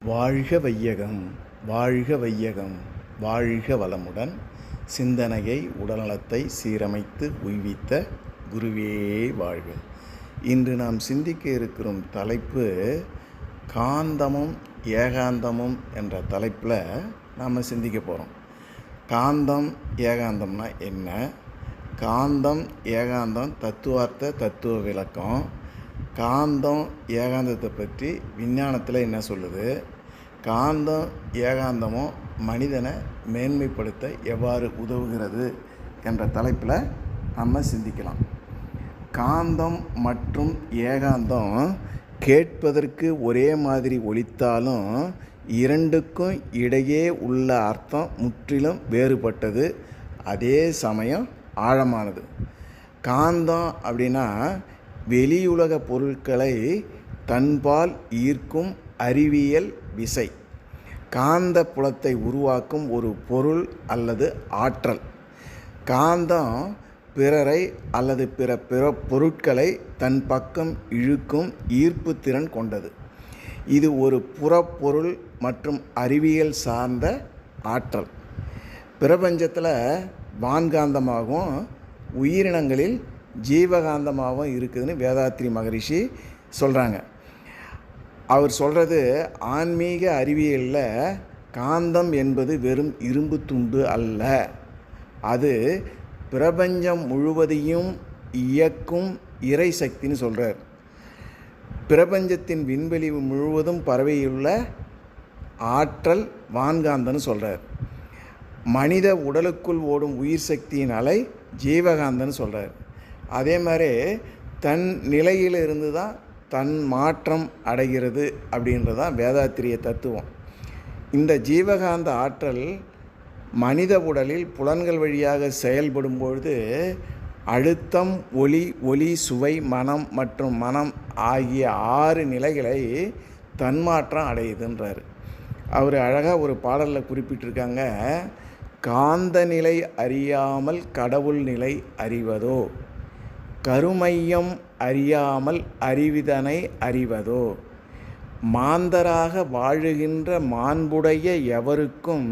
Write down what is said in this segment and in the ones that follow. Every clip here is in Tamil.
வாழ்க வையகம், வாழ்க வையகம், வாழ்க வளமுடன். சிந்தனையை உடல்நலத்தை சீரமைத்து உய்வித்த குருவே வாழ்க. இன்று நாம் சிந்திக்க இருக்கிற தலைப்பு காந்தமும் ஏகாந்தமும் என்ற தலைப்பில் நாம் சிந்திக்க போகிறோம். காந்தம் ஏகாந்தம்னா என்ன? காந்தம் ஏகாந்தம் தத்துவ விளக்கம். காந்தம் ஏகாந்தத்தை பற்றி விஞ்ஞானத்தில் என்ன சொல்லுது? காந்தம் ஏகாந்தமும் மனிதனை மேன்மைப்படுத்த எவ்வாறு உதவுகிறது என்ற தலைப்பில் நம்ம சிந்திக்கலாம். காந்தம் மற்றும் ஏகாந்தம் கேட்பதற்கு ஒரே மாதிரி ஒலித்தாலும் இரண்டுக்கும் இடையே உள்ள அர்த்தம் முற்றிலும் வேறுபட்டது, அதே சமயம் ஆழமானது. காந்தம் அப்படின்னா வெளியுலக பொருட்களை தன்பால் ஈர்க்கும் அறிவியல் விசை, காந்த புலத்தை உருவாக்கும் ஒரு பொருள் அல்லது ஆற்றல். காந்தம் பிறரை அல்லது பிற பொருட்களை தன் பக்கம் இழுக்கும் ஈர்ப்பு திறன் கொண்டது. இது ஒரு புறப்பொருள் மற்றும் அறிவியல் சார்ந்த ஆற்றல். பிரபஞ்சத்தில் வான்காந்தமாகவும் உயிரினங்களில் ஜீவகாந்தமாகவும் இருக்குதுன்னு வேதாத்ரி மகரிஷி சொல்கிறாங்க. அவர் சொல்கிறது, ஆன்மீக அறிவியலில் காந்தம் என்பது வெறும் இரும்பு துண்டு அல்ல, அது பிரபஞ்சம் முழுவதையும் இயக்கும் இறை சக்தின்னு சொல்கிறார். பிரபஞ்சத்தின் விண்வெளி முழுவதும் பரவியுள்ள ஆற்றல் வான்காந்தன்னு சொல்கிறார். மனித உடலுக்குள் ஓடும் உயிர் சக்தியின் அலை ஜீவகாந்தன்னு சொல்கிறார். அதே மாதிரி தன் நிலையிலிருந்து தான் தன் மாற்றம் அடைகிறது அப்படின்றது தான் வேதாத்திரிய தத்துவம். இந்த ஜீவகாந்த ஆற்றல் மனித உடலில் புலன்கள் வழியாக செயல்படும் பொழுது அழுத்தம், ஒலி, சுவை, மனம் மற்றும் மனம் ஆகிய 6 நிலைகளை தன்மாற்றம் அடையுதுன்றார். அவர் அழகாக ஒரு பாடலில் குறிப்பிட்டிருக்காங்க, காந்த நிலை அறியாமல் கடவுள் நிலை அறிவதோ, கருமையம் அறியாமல் அறிவிதனை அறிவதோ, மாந்தராக வாழுகின்ற மாண்புடைய எவருக்கும்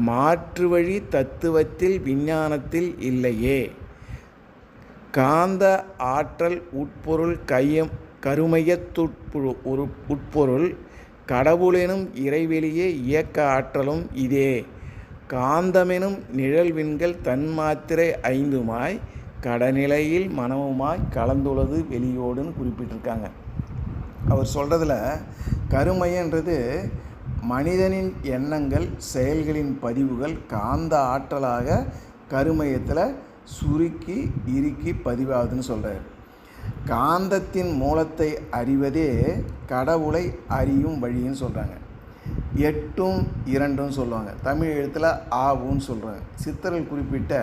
மாற்று வழி தத்துவத்தில் விஞ்ஞானத்தில் இல்லையே. காந்த ஆற்றல் உட்பொருள் உட்பொருள் கடவுளெனும் இறைவெளியே இயக்க ஆற்றலும் இதே. காந்தமெனும் நிழல்விண்கள் தன்மாத்திரை 5மாய் கடநிலையில் மனமுமாய் கலந்துள்ளது வெளியோடுன்னு குறிப்பிட்டிருக்காங்க. அவர் சொல்கிறதுல கருமையன்றது மனிதனின் எண்ணங்கள், செயல்களின் பதிவுகள் காந்த ஆற்றலாக கருமையத்தில் சுருக்கி இறுக்கி பதிவாகுதுன்னு சொல்கிறார். காந்தத்தின் மூலத்தை அறிவதே கடவுளை அறியும் வழின்னு சொல்கிறாங்க. 8ம் 2ம் சொல்லுவாங்க. தமிழ் எழுத்தில் ஆவுன்னு சொல்கிறாங்க. சித்தர்கள் குறிப்பிட்ட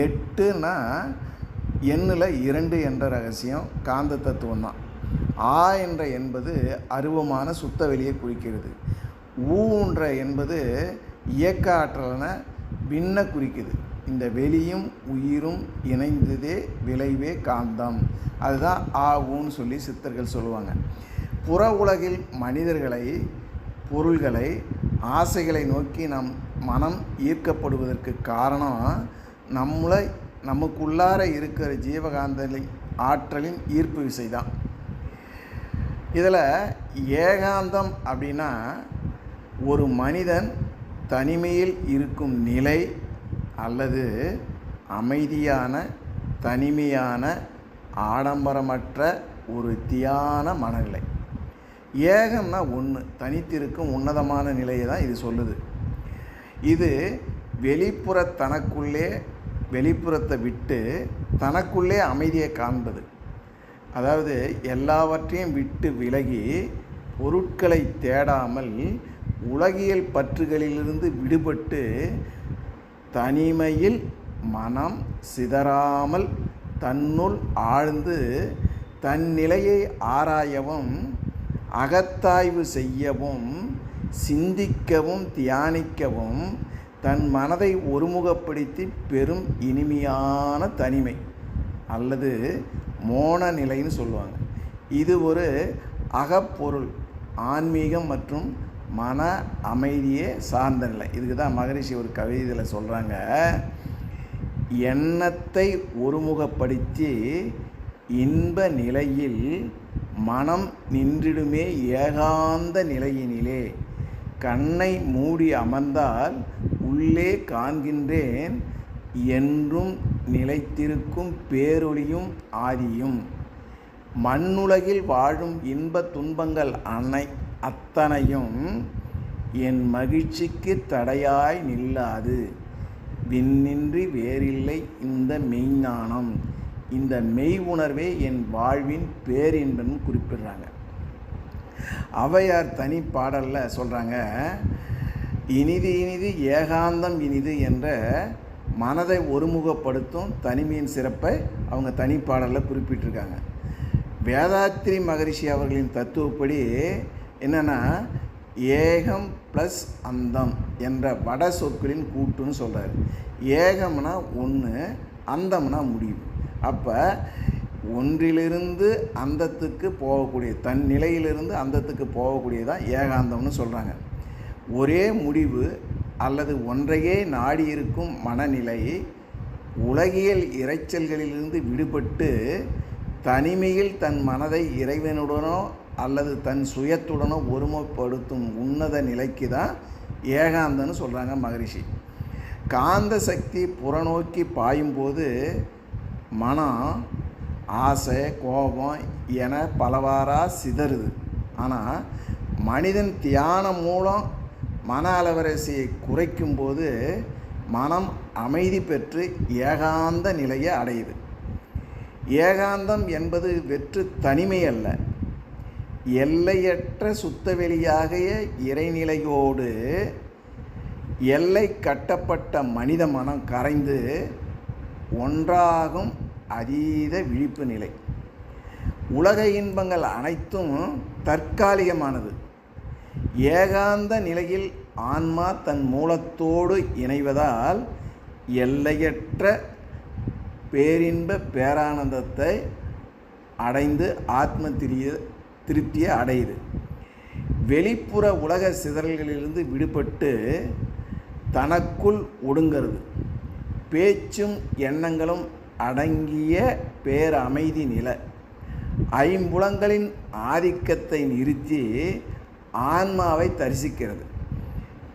8னா எண்ணில் 2 என்ற ரகசியம் காந்த தத்துவம் தான். ஆ என்ற என்பது அருவமான சுத்த வெளியை குறிக்கிறது. ஊன்ற என்பது இயக்க ஆற்றலான விண்ண குறிக்குது. இந்த வெளியும் உயிரும் இணைந்ததே விளைவே காந்தம். அதுதான் ஆவுன்னு சொல்லி சித்தர்கள் சொல்லுவாங்க. புற உலகில் மனிதர்களை, பொருள்களை, ஆசைகளை நோக்கி நம் மனம் ஈர்க்கப்படுவதற்கு காரணம் நமக்குள்ளார இருக்கிற ஜீவகாந்த ஆற்றலின் ஈர்ப்பு விசை தான். இதில் ஏகாந்தம் அப்படின்னா ஒரு மனிதன் தனிமையில் இருக்கும் நிலை அல்லது அமைதியான, தனிமையான, ஆடம்பரமற்ற ஒரு தியான மனநிலை. ஏகம்னா ஒன்று, தனித்திருக்கும் உன்னதமான நிலையை தான் இது சொல்லுது. இது வெளிப்புறத்தை விட்டு தனக்குள்ளே அமைதியை காண்பது. அதாவது எல்லாவற்றையும் விட்டு விலகி பொருட்களை தேடாமல் உலகியல் பற்றுகளிலிருந்து விடுபட்டு தனிமையில் மனம் சிதறாமல் தன்னுள் ஆழ்ந்து தன் நிலையை ஆராயவும், அகத்தாய்வு செய்யவும், சிந்திக்கவும், தியானிக்கவும் தன் மனதை ஒருமுகப்படுத்தி பெரும் இனிமையான தனிமை அல்லது மோன நிலைன்னு சொல்லுவாங்க. இது ஒரு அகப்பொருள் ஆன்மீகம் மற்றும் மன அமைதியே சார்ந்த நிலை. இதுக்கு தான் மகரிஷி ஒரு கவிதையில் சொல்கிறாங்க, எண்ணத்தை ஒருமுகப்படுத்தி இன்ப நிலையில் மனம் நின்றிடுமே ஏகாந்த நிலையினிலே, கண்ணை மூடி அமர்ந்தால் உள்ளே காண்கின்றேன் என்றும் நிலைத்திருக்கும் பேரொளியும் ஆதியும், மண்ணுலகில் வாழும் இன்ப துன்பங்கள் அத்தனையும் என் மகிழ்ச்சிக்கு தடையாய் நில்லாது, விண்ணின்றி வேறில்லை இந்த மெய்ஞானம், இந்த மெய் உணர்வே என் வாழ்வின் பேரின்பன்னு குறிப்பிடுறாங்க. ஔவையார் தனி பாடலில் சொல்கிறாங்க, இனிது இனிது ஏகாந்தம் இனிது என்ற மனதை ஒருமுகப்படுத்தும் தனிமையின் சிறப்பை அவங்க தனிப்பாடலில் குறிப்பிட்டிருக்காங்க. வேதாத்ரி மகரிஷி அவர்களின் தத்துவப்படி என்னென்னா, ஏகம் ப்ளஸ் அந்தம் என்ற வட சொற்களின் கூட்டுன்னு சொல்கிறார். ஏகம்னா ஒன்று, அந்தம்னா முடிவு. அப்போ ஒன்றிலிருந்து அந்தத்துக்கு போகக்கூடிய, தன் நிலையிலிருந்து அந்தத்துக்கு போகக்கூடியதான் ஏகாந்தம்னு சொல்கிறாங்க. ஒரே முடிவு அல்லது ஒன்றையே நாடி இருக்கும் மனநிலை உலகியல் இரைச்சல்களிலிருந்து விடுபட்டு தனிமையில் தன் மனதை இறைவனுடனோ அல்லது தன் சுயத்துடனோ ஒருமுகப்படுத்தும் உன்னத நிலைக்கு தான் ஏகாந்தன்னு சொல்கிறாங்க மகரிஷி. காந்த சக்தி புறநோக்கி பாயும்போது மனம் ஆசை, கோபம் என பலவாறாக சிதறுது. ஆனால் மனிதன் தியானம் மூலம் மன அலவரிசையை குறைக்கும்போது மனம் அமைதி பெற்று ஏகாந்த நிலையை அடையுது. ஏகாந்தம் என்பது வெற்று தனிமை அல்ல, எல்லையற்ற சுத்தவெளியாகிய இறைநிலையோடு எல்லை கட்டப்பட்ட மனித மனம் கரைந்து ஒன்றாகும் அதீத விழிப்பு நிலை. உலக இன்பங்கள் அனைத்தும் தற்காலிகமானது. ஏகாந்த நிலையில் ஆன்மா தன் மூலத்தோடு இணைவதால் எல்லையற்ற பேரின்ப பேரானந்தத்தை அடைந்து ஆத்ம திருப்தியை அடையுது. வெளிப்புற உலக சிதறல்களிலிருந்து விடுபட்டு தனக்குள் ஒடுங்கிறது. பேச்சும் எண்ணங்களும் அடங்கிய பேரமைதி நிலை. ஐம்புலங்களின் ஆதிக்கத்தை நிறுத்தி ஆன்மாவை தரிசிக்கிறது.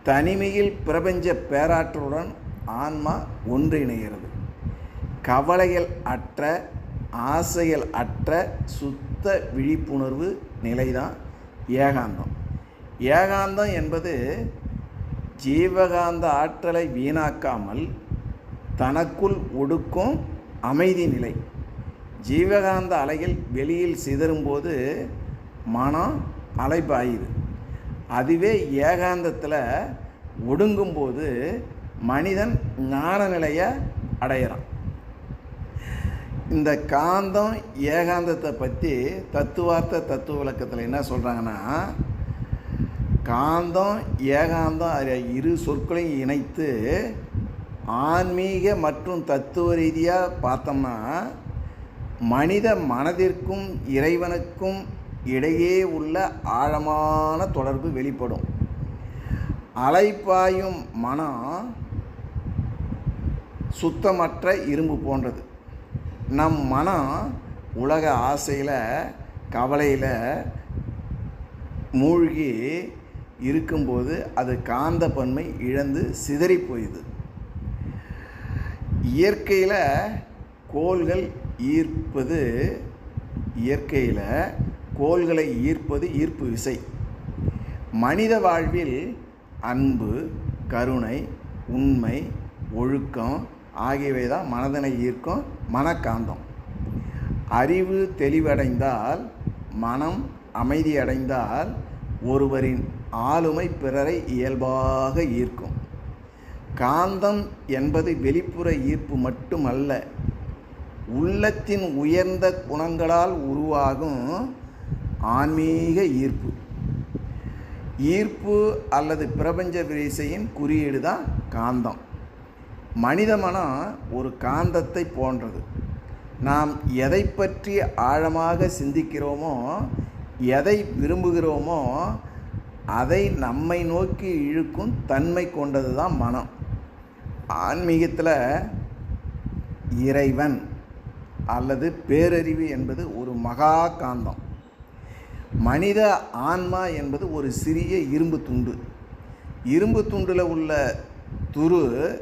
தனிமையில் பிரபஞ்ச பேராற்றலுடன் ஆன்மா ஒன்றிணைகிறது. கவலைகள் அற்ற, ஆசைகள் அற்ற சுத்த விழிப்புணர்வு நிலைதான் ஏகாந்தம். ஏகாந்தம் என்பது ஜீவகாந்த ஆற்றலை வீணாக்காமல் தனக்குள் ஒடுக்கும் அமைதி நிலை. ஜீவகாந்த அலைகள் வெளியில் சிதறும்போது மனம் அலைபாயுது. அதுவே ஏகாந்தத்தில் ஒடுங்கும்போது மனிதன் ஞான நிலையை அடையிறான். இந்த காந்தம் ஏகாந்தத்தை பற்றி தத்துவ விளக்கத்தில் என்ன சொல்கிறாங்கன்னா, காந்தம் ஏகாந்தம் இரு சொற்களையும் இணைத்து ஆன்மீக மற்றும் தத்துவ ரீதியாக பார்த்தோம்னா மனித மனதிற்கும் இறைவனுக்கும் இடையே உள்ள ஆழமான தொடர்பு வெளிப்படும். அலைப்பாயும் மனம் சுத்தமற்ற இரும்பு போன்றது. நம் மனம் உலக ஆசையில், கவலையில் மூழ்கி இருக்கும்போது அது காந்த பன்மை இழந்து சிதறி போயுது. இயற்கையில் கோள்களை ஈர்ப்பது ஈர்ப்பு விசை. மனித வாழ்வில் அன்பு, கருணை, உண்மை, ஒழுக்கம் ஆகியவை தான் மனதனை ஈர்க்கும் மனக்காந்தம். அறிவு தெளிவடைந்தால், மனம் அமைதியடைந்தால் ஒருவரின் ஆளுமை பிறரை இயல்பாக ஈர்க்கும். காந்தம் என்பது வெளிப்புற ஈர்ப்பு மட்டுமல்ல, உள்ளத்தின் உயர்ந்த குணங்களால் உருவாகும் ஆன்மீக ஈர்ப்பு. ஈர்ப்பு அல்லது பிரபஞ்ச விரிசையின் குறியீடு தான் காந்தம். மனித மனம் ஒரு காந்தத்தை போன்றது. நாம் எதை பற்றி ஆழமாக சிந்திக்கிறோமோ, எதை விரும்புகிறோமோ அதை நம்மை நோக்கி இழுக்கும் தன்மை கொண்டது தான் மனம். ஆன்மீகத்தில் இறைவன் அல்லது பேரறிவு என்பது ஒரு மகா காந்தம். மனித ஆன்மா என்பது ஒரு சிறிய இரும்பு துண்டு. இரும்பு துண்டில் உள்ள துரு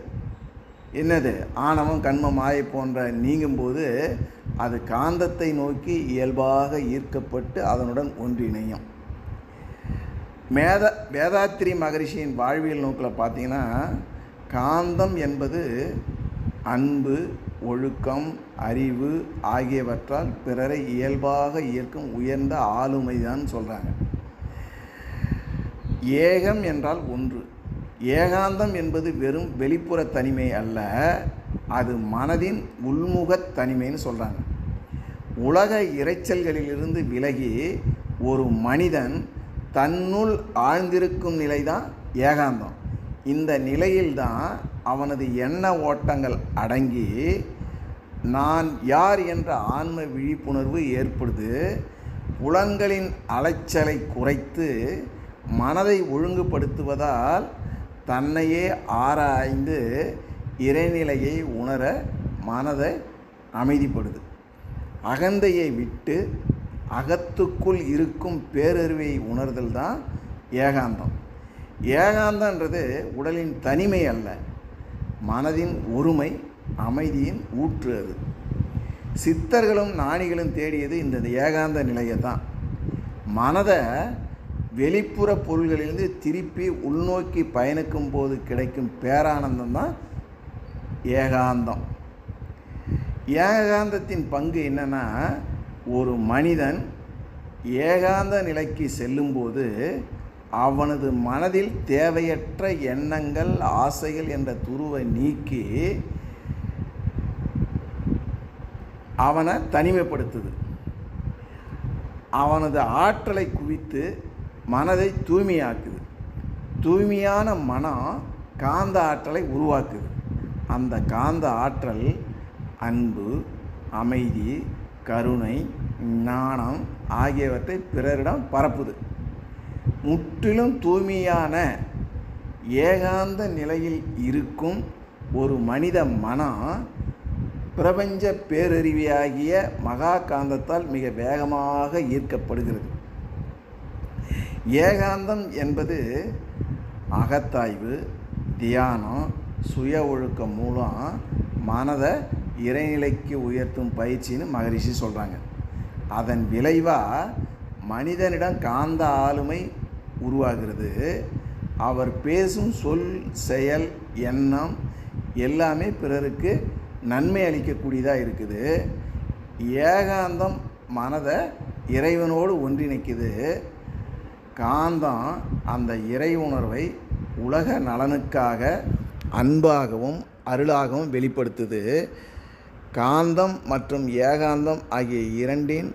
என்னது? ஆணவம், கண்மம், மாயை போன்ற நீங்கும்போது அது காந்தத்தை நோக்கி இயல்பாக ஈர்க்கப்பட்டு அதனுடன் ஒன்றிணையும். வேதாத்திரி மகரிஷியின் வாழ்வியல் நோக்கில் பார்த்தீங்கன்னா, காந்தம் என்பது அன்பு, ஒழுக்கம், அறிவு ஆகியவற்றால் பிறரை இயல்பாக ஈர்க்கும் உயர்ந்த ஆளுமைதான் சொல்கிறாங்க. ஏகம் என்றால் ஒன்று. ஏகாந்தம் என்பது வெறும் வெளிப்புற தனிமை அல்ல, அது மனதின் உள்முகத் தனிமைன்னு சொல்கிறாங்க. உலக இரைச்சல்களிலிருந்து விலகி ஒரு மனிதன் தன்னுள் ஆழ்ந்திருக்கும் நிலைதான் ஏகாந்தம். இந்த நிலையில்தான் அவனது எண்ண ஓட்டங்கள் அடங்கி நான் யார் என்ற ஆன்ம விழிப்புணர்வு ஏற்படுது. புலன்களின் அலைச்சலை குறைத்து மனதை ஒழுங்குபடுத்துவதால் தன்னையே ஆராய்ந்து இறைநிலையை உணர மனதை அமைதிப்படுது. அகந்தையை விட்டு அகத்துக்குள் இருக்கும் பேரறிவை உணர்தல் தான் ஏகாந்தம். ஏகாந்தன்றது உடலின் தனிமை அல்ல, மனதின் ஒருமை, அமைதியின் ஊற்று. அது சித்தர்களும் ஞானிகளும் தேடியது இந்த ஏகாந்த நிலையை தான். மனதை வெளிப்புற பொருள்களிலிருந்து திருப்பி உள்நோக்கி பயணிக்கும் போது கிடைக்கும் பேரானந்தம் தான் ஏகாந்தம். ஏகாந்தத்தின் பங்கு என்னன்னா, ஒரு மனிதன் ஏகாந்த நிலைக்கு செல்லும்போது அவனது மனதில் தேவையற்ற எண்ணங்கள், ஆசைகள் என்ற துருவை நீக்கி அவனை தனிமைப்படுத்துது. அவனது ஆற்றலை குவித்து மனதை தூய்மையாக்குது. தூய்மையான மனம் காந்த ஆற்றலை உருவாக்குது. அந்த காந்த ஆற்றல் அன்பு, அமைதி, கருணை, ஞானம் ஆகியவற்றை பிறரிடம் பரப்புது. முற்றிலும் தூய்மையான ஏகாந்த நிலையில் இருக்கும் ஒரு மனித மனம் பிரபஞ்ச பேரறிவியாகிய மகா காந்தத்தால் மிக வேகமாக ஈர்க்கப்படுகிறது. ஏகாந்தம் என்பது அகத்தாய்வு, தியானம், சுய ஒழுக்கம் மூலம் மனதை இறைநிலைக்கு உயர்த்தும் பயிற்சின்னு மகரிஷி சொல்கிறாங்க. அதன் விளைவாக மனிதனிடம் காந்த ஆளுமை உருவாகிறது. அவர் பேசும் சொல், செயல், எண்ணம் எல்லாமே பிறருக்கு நன்மை அளிக்கக்கூடியதாக இருக்குது. ஏகாந்தம் மனதை இறைவனோடு ஒன்றிணைக்குது. காந்தம் அந்த இறை உணர்வை உலக நலனுக்காக அன்பாகவும் அருளாகவும் வெளிப்படுத்துது. காந்தம் மற்றும் ஏகாந்தம் ஆகிய இரண்டின்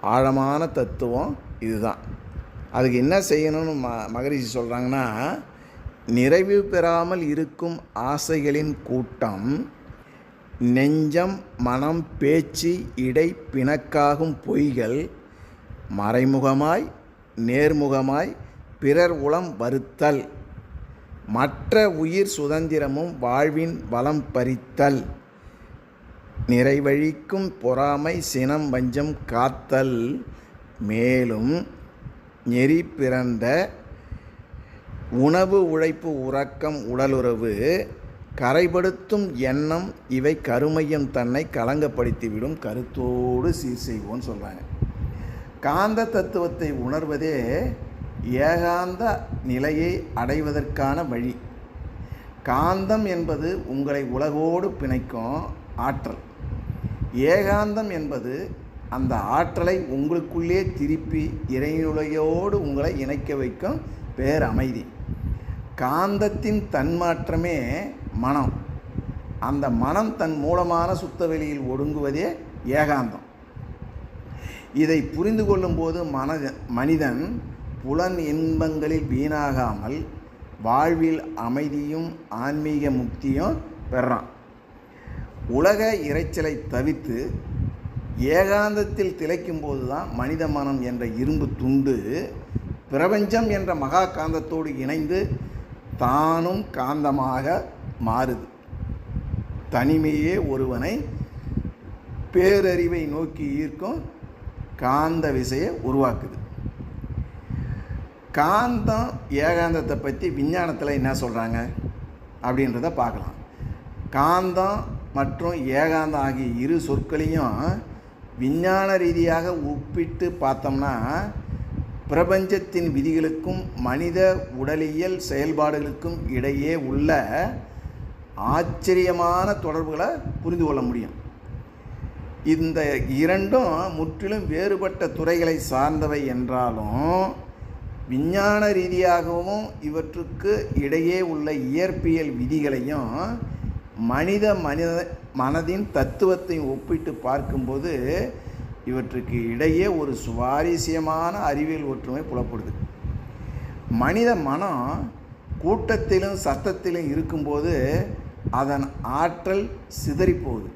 ஆழமான தத்துவம் இதுதான். அதுக்கு என்ன செய்யணும்னு மகரிஷி சொல்கிறாங்கன்னா, நிறைவு பெறாமல் இருக்கும் ஆசைகளின் கூட்டம், நெஞ்சம், மனம், பேச்சு, இடை பிணக்காகும் பொய்கள் மறைமுகமாய் நேர்முகமாய் பிறர் உளம் வருத்தல், மற்ற உயிர் சுதந்திரமும் வாழ்வின் வளம் பறித்தல், நிறைவழிக்கும் பொறாமை, சினம், வஞ்சம் காத்தல், மேலும் நெறி பிறந்த உணவு, உழைப்பு, உறக்கம், உடலுறவு, கரைபடுத்தும் எண்ணம் இவை கருமையம் தன்னை களங்கப்படுத்திவிடும். கருத்தோடு சீர் செய்வோன்னு சொல்கிறாங்க. காந்த தத்துவத்தை உணர்வதே ஏகாந்த நிலையை அடைவதற்கான வழி. காந்தம் என்பது உங்களை உலகோடு பிணைக்கும் ஆற்றல். ஏகாந்தம் என்பது அந்த ஆற்றலை உங்களுக்குள்ளே திருப்பி இறைநிலையோடு உங்களை இணைக்க வைக்கும் பேரமைதி. காந்தத்தின் தன்மாற்றமே மனம். அந்த மனம் தன் மூலமான சுத்தவெளியில் ஒடுங்குவதே ஏகாந்தம். இதை புரிந்து கொள்ளும்போது மனிதன் புலன் இன்பங்களில் வீணாகாமல் வாழ்வில் அமைதியும் ஆன்மீக முக்தியும் பெறான். உலக இரைச்சலை தவிர்த்து ஏகாந்தத்தில் திளைக்கும் போது தான் மனித மனம் என்ற இரும்பு துண்டு பிரபஞ்சம் என்ற மகா காந்தத்தோடு இணைந்து தானும் காந்தமாக மாறுது. தனிமையே ஒருவனை பேரறிவை நோக்கி ஈர்க்கும் காந்த விசையை உருவாக்குது. காந்தம் ஏகாந்தத்தை பற்றி விஞ்ஞானத்தில் என்ன சொல்கிறாங்க அப்படின்றத பார்க்கலாம். காந்தம் மற்றும் ஏகாந்தம் ஆகிய இரு சொற்களையும் விஞ்ஞான ரீதியாக ஒப்பிட்டு பார்த்தோம்னா பிரபஞ்சத்தின் விதிகளுக்கும் மனித உடலியல் செயல்பாடுகளுக்கும் இடையே உள்ள ஆச்சரியமான தொடர்புகளை புரிந்து கொள்ள முடியும். இந்த இரண்டும் முற்றிலும் வேறுபட்ட துறைகளை சார்ந்தவை என்றாலும் விஞ்ஞான ரீதியாகவும் இவற்றுக்கு இடையே உள்ள இயற்பியல் விதிகளையும் மனதின் தத்துவத்தையும் ஒப்பிட்டு பார்க்கும்போது இவற்றுக்கு இடையே ஒரு சுவாரஸ்யமான அறிவியல் ஒற்றுமை புலப்படுது. மனித மனம் கூட்டத்திலும் சத்தத்திலும் இருக்கும்போது அதன் ஆற்றல் சிதறிப்போகுது.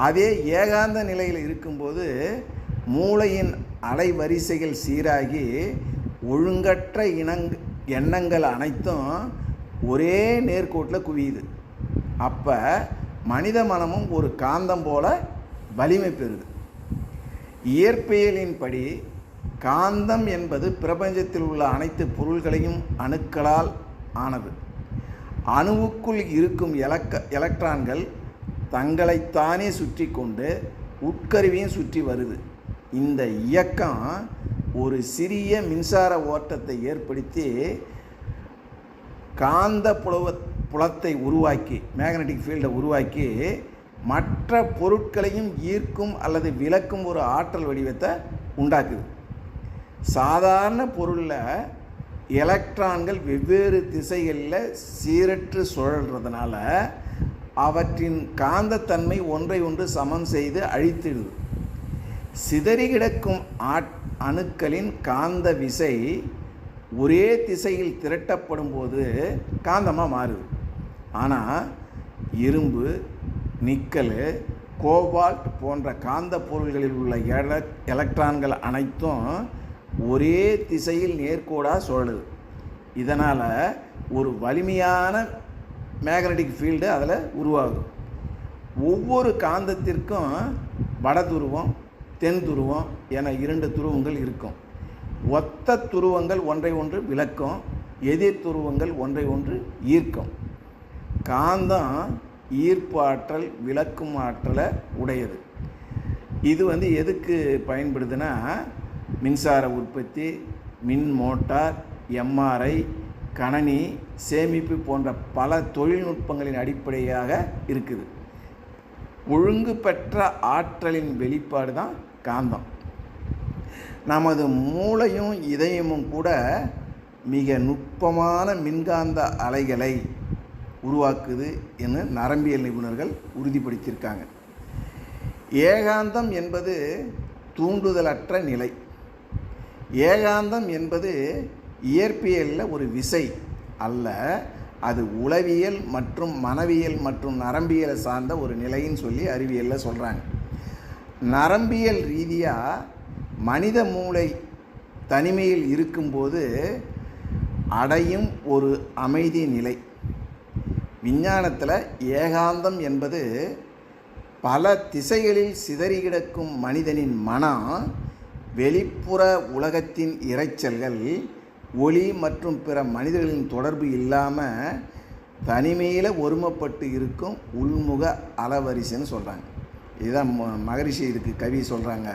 அதே ஏகாந்த நிலையில் இருக்கும்போது மூளையின் அலைவரிசைகள் சீராகி ஒழுங்கற்ற எண்ணங்கள் அனைத்தும் ஒரே நேர்கோட்டில் குவியுது. அப்போ மனித மனமும் ஒரு காந்தம் போல வலிமை பெறுது. இயற்பியலின்படி காந்தம் என்பது பிரபஞ்சத்தில் உள்ள அனைத்து பொருள்களையும் அணுக்களால் ஆனது. அணுவுக்குள் இருக்கும் எலக்ட்ரான்கள் தங்களைத்தானே சுற்றி கொண்டு உட்கருவியும் சுற்றி வருது. இந்த இயக்கம் ஒரு சிறிய மின்சார ஓட்டத்தை ஏற்படுத்தி காந்த புலத்தை உருவாக்கி மேக்னெட்டிக் ஃபீல்டை உருவாக்கி மற்ற பொருட்களையும் ஈர்க்கும் அல்லது விலக்கும் ஒரு ஆற்றல் வடிவத்தை உண்டாக்குது. சாதாரண பொருளில் எலக்ட்ரான்கள் வெவ்வேறு திசைகளில் சீரற்று சுழல்றதுனால அவற்றின் காந்தத்தன்மை ஒன்றை ஒன்று சமன் செய்து அழித்திடுது. சிதறி கிடக்கும் அணுக்களின் காந்த விசை ஒரே திசையில் திரட்டப்படும் போது காந்தமாக மாறுது. ஆனால் இரும்பு, நிக்கல், கோபால்ட் போன்ற காந்த பொருள்களில் உள்ள எலக்ட்ரான்கள் அனைத்தும் ஒரே திசையில் நேர்கோடாக சுழலுது. இதனால் ஒரு வலிமையான மேக்னெட்டிக் ஃபீல்டு அதில் உருவாகுது. ஒவ்வொரு காந்தத்திற்கும் வட துருவம், தென் துருவம் என 2 துருவங்கள் இருக்கும். ஒத்த துருவங்கள் ஒன்றை ஒன்று விலக்கும், எதிர் துருவங்கள் ஒன்றை ஒன்று ஈர்க்கும். காந்தம் ஈர்ப்பு ஆற்றல், விலக்கும் ஆற்றலை உடையது. இது எதுக்கு பயன்படுதுன்னா மின்சார உற்பத்தி, மின் மோட்டார், எம்ஆர்ஐ, கணனி சேமிப்பு போன்ற பல தொழில்நுட்பங்களின் அடிப்படையாக இருக்குது. ஒழுங்கு பெற்ற ஆற்றலின் வெளிப்பாடு தான் காந்தம். நமது மூளையும் இதயமும் கூட மிக நுட்பமான மின்காந்த அலைகளை உருவாக்குது என்று நரம்பியல் நிபுணர்கள் உறுதிப்படுத்தியிருக்காங்க. ஏகாந்தம் என்பது தூண்டுதலற்ற நிலை. ஏகாந்தம் என்பது இயற்பியலில் ஒரு விசை அல்ல, அது உளவியல் மற்றும் மனவியல் மற்றும் நரம்பியலை சார்ந்த ஒரு நிலைன்னு சொல்லி அறிவியலில் சொல்கிறாங்க. நரம்பியல் ரீதியாக மனித மூளை தனிமையில் இருக்கும்போது அடையும் ஒரு அமைதி நிலை. விஞ்ஞானத்தில் ஏகாந்தம் என்பது பல திசைகளில் சிதறி கிடக்கும் மனிதனின் மனம் வெளிப்புற உலகத்தின் இரைச்சல்கள், ஒளி மற்றும் பிற மனிதர்களின் தொடர்பு இல்லாமல் தனிமையில் ஒருமைப்பட்டு இருக்கும் உள்முக அலவரிசைன்னு சொல்கிறாங்க. இதுதான் மகரிஷி இதுக்கு கவி சொல்கிறாங்க.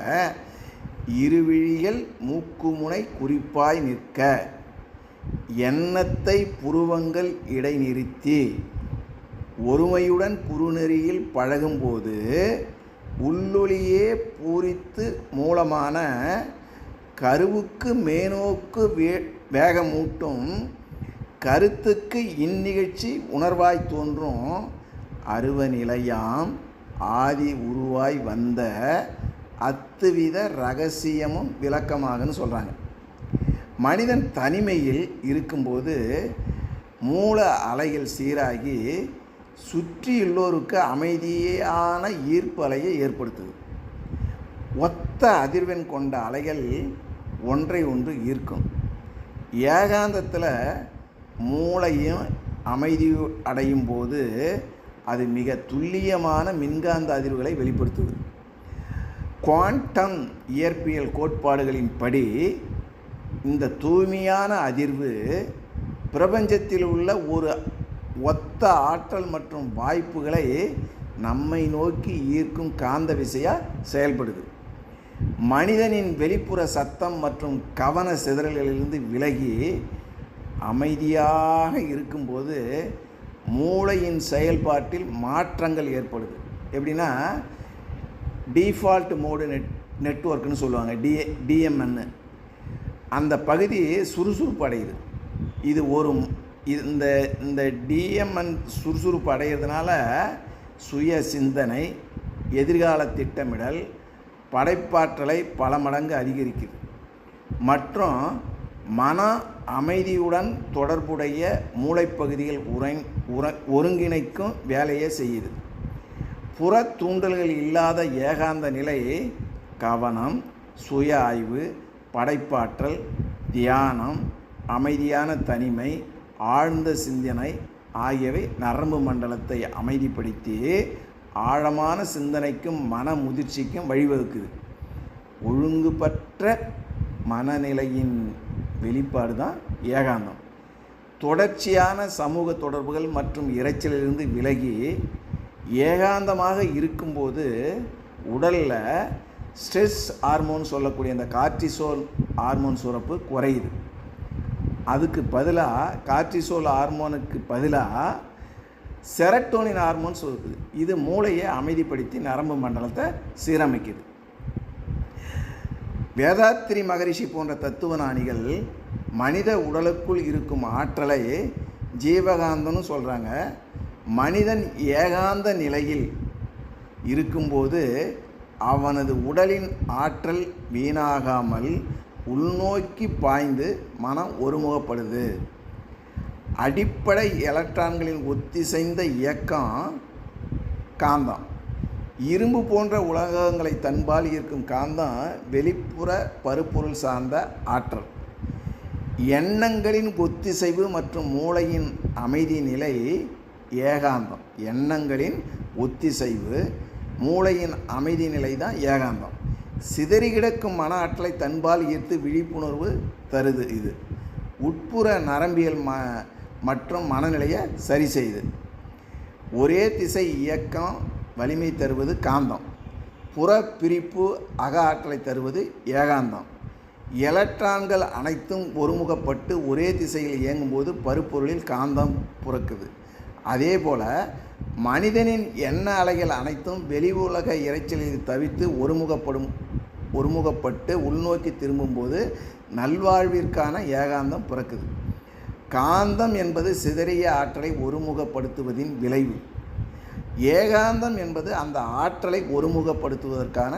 இருவிழிகள் மூக்குமுனை குறிப்பாய் நிற்க, எண்ணத்தை புருவங்கள் இடைநிறுத்தி ஒருமையுடன் குறுநெறியில் பழகும்போது உள்ளொளியே பூரித்து மூலமான கருவுக்கு மேனோக்கு வேகமூட்டும் கருத்துக்கு இந்நிகழ்ச்சி உணர்வாய் தோன்றும் அருவநிலையாம் ஆதி உருவாய் வந்த அத்துவித ரகசியமும் விளக்கமாகன்னு சொல்கிறாங்க. மனிதன் தனிமையில் இருக்கும்போது மூல அலைகள் சீராகி சுற்றியுள்ளோருக்கு அமைதியான ஈர்ப்பு அலையை ஏற்படுத்துது. ஒத்த அதிர்வெண் கொண்ட அலைகள் ஒன்றை ஒன்று ஈர்க்கும். ஏகாந்தத்தில் மூளையும் அமைதி அடையும் போது அது மிக துல்லியமான மின்காந்த அதிர்வுகளை வெளிப்படுத்துது. குவாண்டம் இயற்பியல் கோட்பாடுகளின்படி இந்த தூய்மையான அதிர்வு பிரபஞ்சத்தில் உள்ள ஒரு ஒத்த ஆற்றல் மற்றும் வாய்ப்புகளை நம்மை நோக்கி ஈர்க்கும் காந்த விசையா செயல்படுது. மனிதனின் வெளிப்புற சத்தம் மற்றும் கவன சிதறல்களிலிருந்து விலகி அமைதியாக இருக்கும்போது மூளையின் செயல்பாட்டில் மாற்றங்கள் ஏற்படுது. எப்படின்னா டிஃபால்ட் மோடு நெட்வொர்க்குன்னு சொல்லுவாங்க, டிஎம்என்னு. அந்த பகுதி சுறுசுறுப்பு அடையுது. இது இந்த டிஎம்என் சுறுசுறுப்பு அடைகிறதுனால சுய சிந்தனை, எதிர்கால திட்டமிடல், படைப்பாற்றலை பல மடங்கு அதிகரிக்குது. மற்றும் மன அமைதியுடன் தொடர்புடைய மூளைப்பகுதிகள் ஒருங்கிணைக்கும் வேலையை செய்யுது. புற தூண்டல்கள் இல்லாத ஏகாந்த நிலை கவனம், சுய ஆய்வு, படைப்பாற்றல், தியானம், அமைதியான தனிமை, ஆழ்ந்த சிந்தனை ஆகியவை நரம்பு மண்டலத்தை அமைதிப்படுத்தி ஆழமான சிந்தனைக்கும் மன முதிர்ச்சிக்கும் வழிவகுக்குது. ஒழுங்குபற்ற மனநிலையின் வெளிப்பாடு தான் ஏகாந்தம். தொடர்ச்சியான சமூக தொடர்புகள் மற்றும் இரைச்சலிலிருந்து விலகி ஏகாந்தமாக இருக்கும்போது உடலில் ஸ்ட்ரெஸ் ஹார்மோன் சொல்லக்கூடிய அந்த கார்டிசோல் ஹார்மோன் சுரப்பு குறையுது. அதுக்கு பதிலாக கார்டிசோல் ஹார்மோனுக்கு பதிலாக செரட்டோனின் ஹார்மோன் சுரக்குது. இது மூளையை அமைதிப்படுத்தி நரம்பு மண்டலத்தை சீரமைக்குது. வேதாத்திரி மகரிஷி போன்ற தத்துவஞானிகள் மனித உடலுக்குள் இருக்கும் ஆற்றலை ஜீவகாந்தம்னு சொல்கிறாங்க. மனிதன் ஏகாந்த நிலையில் இருக்கும்போது அவனது உடலின் ஆற்றல் வீணாகாமல் உள்நோக்கி பாய்ந்து மனம் ஒருமுகப்படுது. அடிப்படை எலக்ட்ரான்களின் ஒத்திசைந்த இயக்கம் காந்தம். இரும்பு போன்ற உலகங்களை தன்பால் ஈர்க்கும் காந்தம் வெளிப்புற பருப்பொருள் சார்ந்த ஆற்றல். எண்ணங்களின் ஒத்திசைவு மற்றும் மூளையின் அமைதி நிலை ஏகாந்தம். எண்ணங்களின் ஒத்திசைவு, மூளையின் அமைதி நிலை தான் ஏகாந்தம். சிதறி கிடக்கும் மன ஆற்றலை தன்பால் ஈர்த்து விழிப்புணர்வு தருது. இது உட்புற நரம்பியல் மற்றும் மனநிலையை சரி செய்யுது. ஒரே திசை இயக்கம் வலிமை தருவது காந்தம். புற பிரிப்பு அக ஆற்றலை தருவது ஏகாந்தம். எலக்ட்ரான்கள் அனைத்தும் ஒருமுகப்பட்டு ஒரே திசையில் இயங்கும்போது பருப்பொருளில் காந்தம் புறக்குது. அதே போல் மனிதனின் எண்ண அலைகள் அனைத்தும் வெளி உலக இரைச்சலில் தவிர்த்து ஒருமுகப்பட்டு உள்நோக்கி திரும்பும்போது நல்வாழ்விற்கான ஏகாந்தம் பிறக்குது. காந்தம் என்பது சிதறிய ஆற்றலை ஒருமுகப்படுத்துவதின் விளைவு. ஏகாந்தம் என்பது அந்த ஆற்றலை ஒருமுகப்படுத்துவதற்கான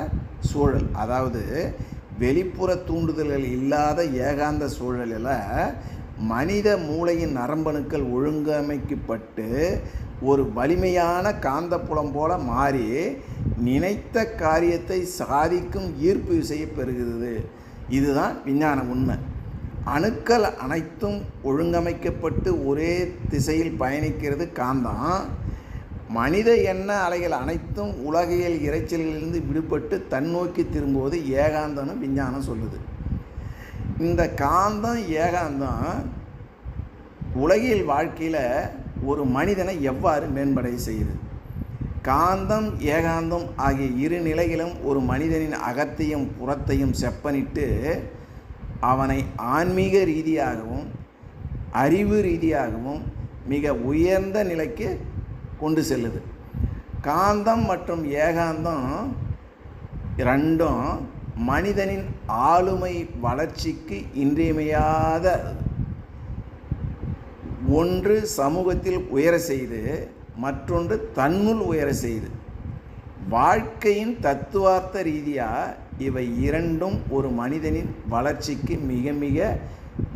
சூழல். அதாவது வெளிப்புற தூண்டுதல்கள் இல்லாத ஏகாந்த சூழலில் மனித மூளையின் நரம்பணுக்கள் ஒழுங்கமைக்கப்பட்டு ஒரு வலிமையான காந்தப்புலம் போல மாறி நினைத்த காரியத்தை சாதிக்கும் ஈர்ப்பு விசையை பெறுகிறது. இதுதான் விஞ்ஞான உண்மை. அணுக்கள் அனைத்தும் ஒழுங்கமைக்கப்பட்டு ஒரே திசையில் பயணிக்கிறது காந்தம். மனித எண்ண அலைகள் அனைத்தும் உலகியல் இரைச்சல்களிலிருந்து விடுபட்டு தன்னோக்கி திரும்புவது ஏகாந்தம்னு விஞ்ஞானம் சொல்லுது. இந்த காந்தம் ஏகாந்தம் உலகியல் வாழ்க்கையில் ஒரு மனிதனை எவ்வாறு மேம்படைய செய்யுது? காந்தம் ஏகாந்தம் ஆகிய இரு நிலைகளும் ஒரு மனிதனின் அகத்தையும் புறத்தையும் செப்பனிட்டு அவனை ஆன்மீக ரீதியாகவும் அறிவு ரீதியாகவும் மிக உயர்ந்த நிலைக்கு கொண்டு செல்லுது. காந்தம் மற்றும் ஏகாந்தம் இரண்டும் மனிதனின் ஆளுமை வளர்ச்சிக்கு இன்றியமையாத. ஒன்று சமூகத்தில் உயர செய்து, மற்றொன்று தன்னுள் உயர செய்து. வாழ்க்கையின் தத்துவார்த்த ரீதியாக இவை இரண்டும் ஒரு மனிதனின் வளர்ச்சிக்கு மிக மிக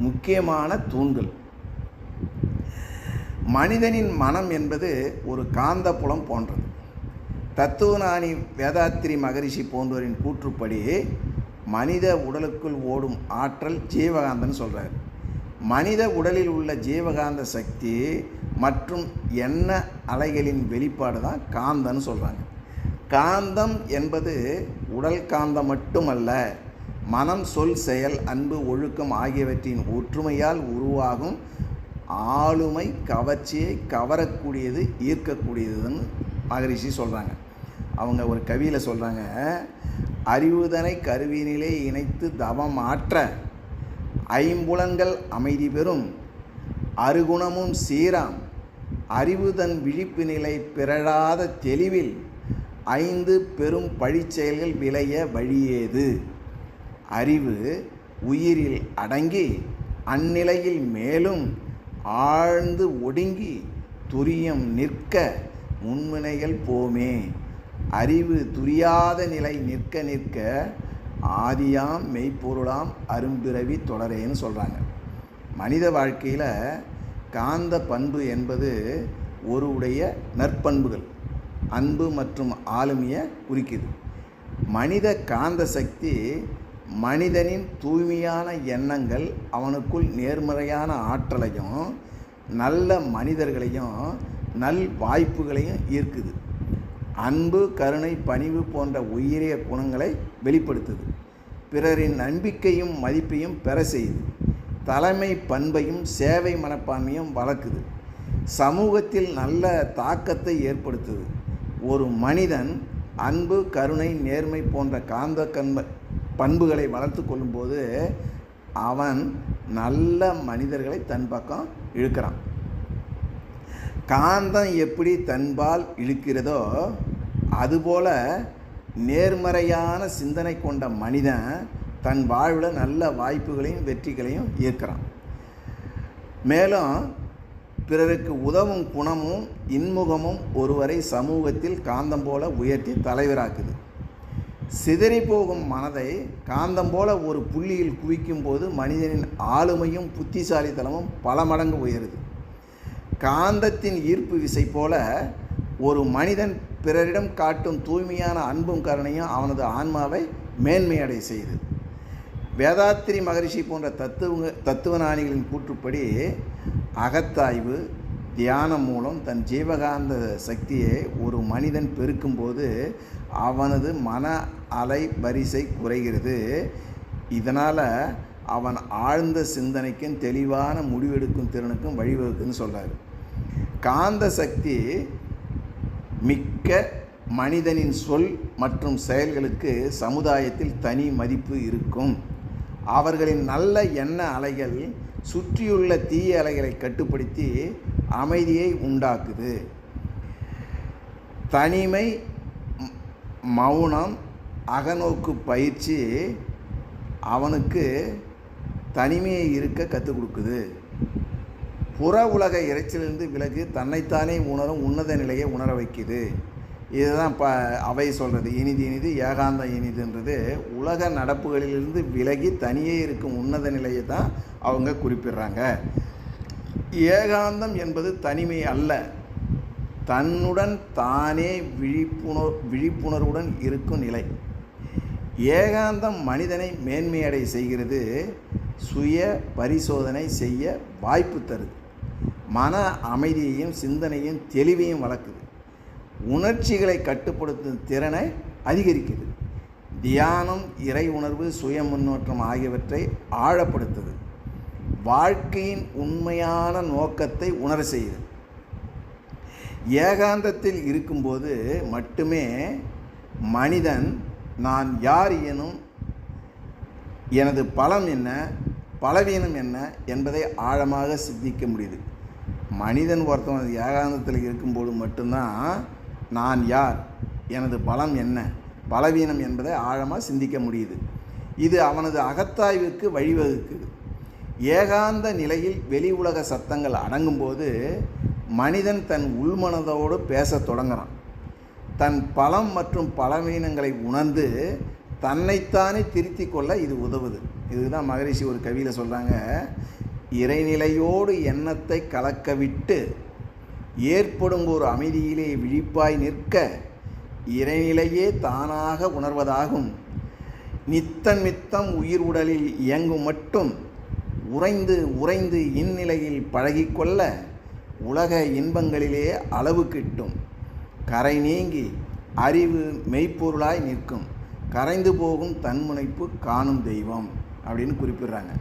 முக்கியமான தூண்கள். மனிதனின் மனம் என்பது ஒரு காந்தப்புலம் போன்றது. தத்துவஞானி வேதாத்திரி மகரிஷி போன்றோரின் கூற்றுப்படி மனித உடலுக்குள் ஓடும் ஆற்றல் ஜீவகாந்தம்னு சொல்கிறார். மனித உடலில் உள்ள ஜீவகாந்த சக்தி மற்றும் எண்ண அலைகளின் வெளிப்பாடு தான் காந்தம்னு சொல்கிறாங்க. காந்தம் என்பது உடல் காந்தம் மட்டுமல்ல, மனம், சொல், செயல், அன்பு, ஒழுக்கம் ஆகியவற்றின் ஒற்றுமையால் உருவாகும் ஆளுமை, கவர்ச்சியை கவரக்கூடியது, ஈர்க்கக்கூடியதுன்னு மகரிஷி சொல்கிறாங்க. அவங்க ஒரு கவியில் சொல்கிறாங்க, அறிவுதனை கருவினிலே இணைத்து தவம் ஆற்ற ஐம்புலன்கள் அமைதி பெறும், அருகுணமும் சீராம் அறிவுதன் விழிப்பு நிலை பிறழாத தெளிவில் ஐந்து பெரும் பழிச்செயல்கள் விளைய வழியேது. அறிவு உயிரில் அடங்கி அந்நிலையில் மேலும் ஆழ்ந்து ஒடுங்கி துரியம் நிற்க முன்வினைகள் போமே. அறிவு துரியாத நிலை நிற்க நிற்க ஆதியாம் மெய்ப்பொருளாம் அரும்பிறவி தொடரேன்னு சொல்கிறாங்க. மனித வாழ்க்கையில் காந்த பண்பு என்பது ஒருவருடைய நற்பண்புகள், அன்பு மற்றும் ஆளுமையை குறிக்குது. மனித காந்த சக்தி மனிதனின் தூய்மையான எண்ணங்கள், அவனுக்குள் நேர்மறையான ஆற்றலையும் நல்ல மனிதர்களையும் நல் வாய்ப்புகளையும் ஈர்க்குது. அன்பு, கருணை, பணிவு போன்ற உயரிய குணங்களை வெளிப்படுத்துது. பிறரின் நம்பிக்கையும் மதிப்பையும் பெற செய்யுது. தலைமை பண்பையும் சேவை மனப்பான்மையும் வளர்க்குது. சமூகத்தில் நல்ல தாக்கத்தை ஏற்படுத்துது. ஒரு மனிதன் அன்பு, கருணை, நேர்மை போன்ற காந்த பண்புகளை வளர்த்து கொள்ளும்போது அவன் நல்ல மனிதர்களை தன் பக்கம் இழுக்கிறான். காந்தம் எப்படி தன்பால் இழுக்கிறதோ அதுபோல நேர்மறையான சிந்தனை கொண்ட மனிதன் தன் வாழ்வில் நல்ல வாய்ப்புகளையும் வெற்றிகளையும் ஈர்க்கிறான். மேலும் பிறருக்கு உதவும் குணமும் இன்முகமும் ஒருவரை சமூகத்தில் காந்தம் போல உயர்த்தி தலைவராக்குது. சிதறி போகும் மனதை காந்தம் போல ஒரு புள்ளியில் குவிக்கும் போது மனிதனின் ஆளுமையும் புத்திசாலித்தனமும் பல மடங்கு உயருது. காந்தத்தின் ஈர்ப்பு விசை போல ஒரு மனிதன் பிறரிடம் காட்டும் தூய்மையான அன்பும் கருணையும் அவனது ஆன்மாவை மேன்மையடை செய்யுது. வேதாத்திரி மகரிஷி போன்ற தத்துவஞானிகளின் கூற்றுப்படி அகத்தாய்வு, தியானம் மூலம் தன் ஜீவகாந்த சக்தியை ஒரு மனிதன் பெருக்கும்போது அவனது மன அலை வரிசை குறைகிறது. இதனால் அவன் ஆழ்ந்த சிந்தனைக்கும் தெளிவான முடிவெடுக்கும் திறனுக்கும் வழிவகுக்குன்னு சொல்கிறார். காந்த சக்தி மிக்க மனிதனின் சொல் மற்றும் செயல்களுக்கு சமுதாயத்தில் தனி மதிப்பு இருக்கும். அவர்களின் நல்ல எண்ண அலைகள் சுற்றியுள்ள தீய அலைகளை கட்டுப்படுத்தி அமைதியை உண்டாக்குது. தனிமை, மௌனம், அகநோக்கு பயிற்சி அவனுக்கு தனிமையை இருக்க கற்றுக் கொடுக்குது. புற உலக இறைச்சிலிருந்து விலகி தன்னைத்தானே உணரும் உன்னத நிலையை உணர வைக்குது. இதுதான் அவை சொல்கிறது. இனிது இனிது ஏகாந்தம் இனிதுன்றது உலக நடப்புகளிலிருந்து விலகி தனியே இருக்கும் உன்னத நிலையை தான் அவங்க குறிப்பிடுறாங்க. ஏகாந்தம் என்பது தனிமை அல்ல, தன்னுடன் தானே விழிப்புணர்வுடன் இருக்கும் நிலை. ஏகாந்தம் மனிதனை மேன்மையடை செய்கிறது, சுய பரிசோதனை செய்ய வாய்ப்பு தருது, மன அமைதியையும் சிந்தனையும் தெளிவையும் வளர்க்குது, உணர்ச்சிகளை கட்டுப்படுத்தும் திறனை அதிகரிக்குது, தியானம், இறை உணர்வு, சுய முன்னேற்றம் ஆகியவற்றை ஆழப்படுத்துது, வாழ்க்கையின் உண்மையான நோக்கத்தை உணர செய்யுது. ஏகாந்தத்தில் இருக்கும்போது மட்டுமே மனிதன் நான் யார் எனும், எனது பலம் என்ன, பலவீனம் என்ன என்பதை ஆழமாக சிந்திக்க முடியுது. மனிதன் ஒருத்தவன் ஏகாந்தத்தில் இருக்கும்போது மட்டும்தான் நான் யார், எனது பலம் என்ன, பலவீனம் என்பதை ஆழமாக சிந்திக்க முடியுது. இது அவனது அகத்தாய்வுக்கு வழிவகுக்குது. ஏகாந்த நிலையில் வெளி உலக சத்தங்கள் அடங்கும்போது மனிதன் தன் உள்மனதோடு பேசத் தொடங்குகிறான். தன் பலம் மற்றும் பலவீனங்களை உணர்ந்து தன்னைத்தானே திருத்தி கொள்ள இது உதவுது. இதுதான் மகரிஷி ஒரு கவியில் சொல்கிறாங்க, இறைநிலையோடு எண்ணத்தை கலக்கவிட்டு ஏற்படும் ஒரு அமைதியிலே விழிப்பாய் நிற்க இறைநிலையே தானாக உணர்வதாகும். நித்தம் உயிர் உடலில் இயங்கும் மட்டும் உறைந்து உறைந்து இந்நிலையில் பழகிக்கொள்ள உலக இன்பங்களிலே அளவு கிட்டும். கரை நீங்கி அறிவு மெய்ப்பொருளாய் நிற்கும். கரைந்து போகும் தன்முனைப்பு காணும் தெய்வம் அப்படின்னு குறிப்பிடுறாங்க.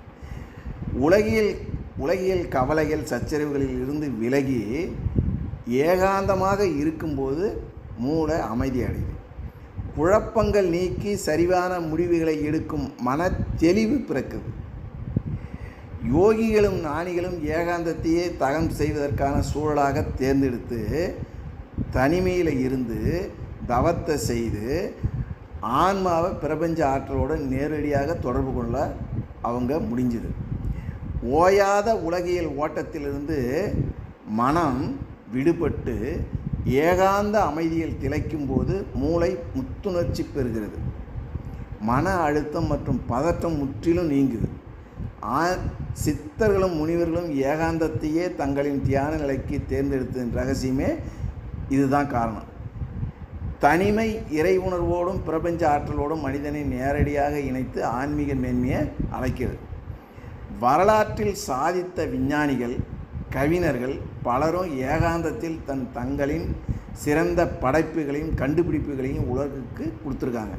உலகியல் கவலைகள் சச்சரவுகளில் இருந்து விலகி ஏகாந்தமாக இருக்கும்போது மூளை அமைதி அடையுது. குழப்பங்கள் நீக்கி சரிவான முடிவுகளை எடுக்கும் மன தெளிவு பிறக்குது. யோகிகளும் ஞானிகளும் ஏகாந்தத்தையே தகம் செய்வதற்கான சூழலாக தேர்ந்தெடுத்து தனிமையில் இருந்து தவத்தை செய்து ஆன்மாவை பிரபஞ்ச ஆற்றலோடு நேரடியாக தொடர்பு கொள்ள அவங்க முடிஞ்சுது. ஓயாத உலகியல் ஓட்டத்திலிருந்து மனம் விடுபட்டு ஏகாந்த அமைதியில் திளைக்கும் போது மூளை முத்துணர்ச்சி பெறுகிறது. மன அழுத்தம் மற்றும் பதற்றம் முற்றிலும் நீங்குது. சித்தர்களும் முனிவர்களும் ஏகாந்தத்தையே தங்களின் தியான நிலைக்கு தேர்ந்தெடுத்ததின் ரகசியமே இதுதான் காரணம். தனிமை இறை உணர்வோடும் பிரபஞ்ச ஆற்றலோடும் மனிதனை நேரடியாக இணைத்து ஆன்மீக மேன்மையை அழைக்கிறது. வரலாற்றில் சாதித்த விஞ்ஞானிகள் கவிஞர்கள் பலரும் ஏகாந்தத்தில் தங்களின் சிறந்த படைப்புகளையும் கண்டுபிடிப்புகளையும் உலகுக்கு கொடுத்துருக்காங்க.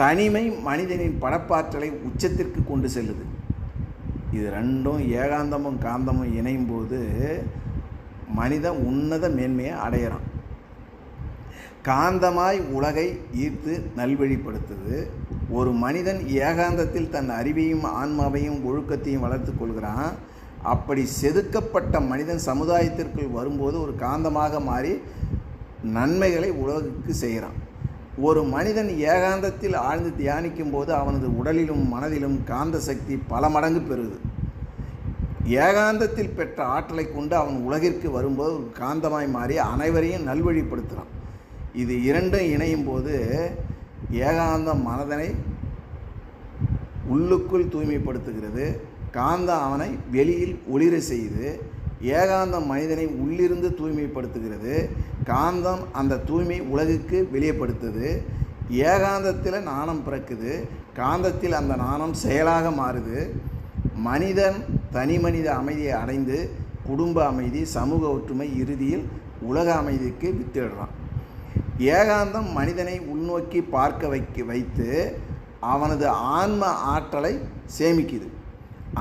தனிமை மனிதனின் படைப்பாற்றலை உச்சத்திற்கு கொண்டு செல்லுது. இது ரெண்டும் ஏகாந்தமும் காந்தமும் இணையும் போது மனிதன் உன்னத மேன்மையை அடையிறான். காந்தமாய் உலகை ஈர்த்து நல்வழிப்படுத்துது. ஒரு மனிதன் ஏகாந்தத்தில் தன் அறிவையும் ஆன்மாவையும் ஒழுக்கத்தையும் வளர்த்து கொள்கிறான். அப்படி செதுக்கப்பட்ட மனிதன் சமுதாயத்திற்குள் வரும்போது ஒரு காந்தமாக மாறி நன்மைகளை உலகுக்கு செய்கிறான். ஒரு மனிதன் ஏகாந்தத்தில் ஆழ்ந்து தியானிக்கும் போது அவனது உடலிலும் மனதிலும் காந்த சக்தி பல மடங்கு பெறுது. ஏகாந்தத்தில் பெற்ற ஆற்றலை கொண்டு அவன் உலகிற்கு வரும்போது ஒரு காந்தமாய் மாறி அனைவரையும் நல்வழிப்படுத்துகிறான். இது இரண்டும் இணையும் போது ஏகாந்தம் மனதனை உள்ளுக்குள் தூய்மைப்படுத்துகிறது. காந்தம் அவனை வெளியில் ஒளிர செய்து ஏகாந்தம் மனிதனை உள்ளிருந்து தூய்மைப்படுத்துகிறது. காந்தம் அந்த தூய்மை உலகுக்கு வெளியப்படுத்துது. ஏகாந்தத்தில் நாணம் பிறக்குது. காந்தத்தில் அந்த நாணம் செயலாக மாறுது. மனிதன் தனி மனித அமைதியை அடைந்து குடும்ப அமைதி, சமூக ஒற்றுமை, இறுதியில் உலக அமைதிக்கு வித்திடுறான். ஏகாந்தம் மனிதனை உள்நோக்கி பார்க்க வைத்து அவனது ஆன்ம ஆற்றலை சேமிக்குது.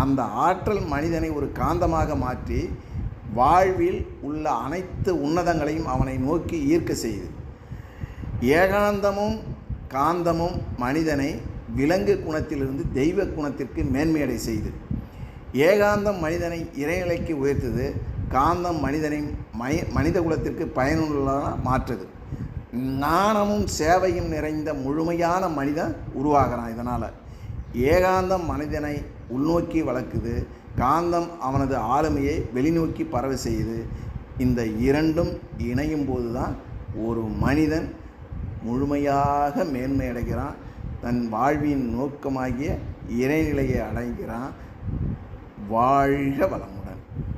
அந்த ஆற்றல் மனிதனை ஒரு காந்தமாக மாற்றி வாழ்வில் உள்ள அனைத்து உன்னதங்களையும் அவனை நோக்கி ஈர்க்க செய்யுது. ஏகாந்தமும் காந்தமும் மனிதனை விலங்கு குணத்திலிருந்து தெய்வ குணத்திற்கு மேன்மையடை செய்து. ஏகாந்தம் மனிதனை இறைநிலைக்கு உயர்த்துது. காந்தம் மனிதனை மனித குலத்திற்கு பயனுள்ளதாக மாற்றுது. ஞானமும் சேவையும் நிறைந்த முழுமையான மனிதன் உருவாகிறான். இதனால் ஏகாந்தம் மனிதனை உள்நோக்கி வளர்க்குது. காந்தம் அவனது ஆளுமையை வெளிநோக்கி பரவ செய்யுது. இந்த இரண்டும் இணையும் போது தான் ஒரு மனிதன் முழுமையாக மேன்மை அடைகிறான். தன் வாழ்வின் நோக்கமாகிய இறைநிலையை அடைகிறான். வாழ்க வளமுடன்.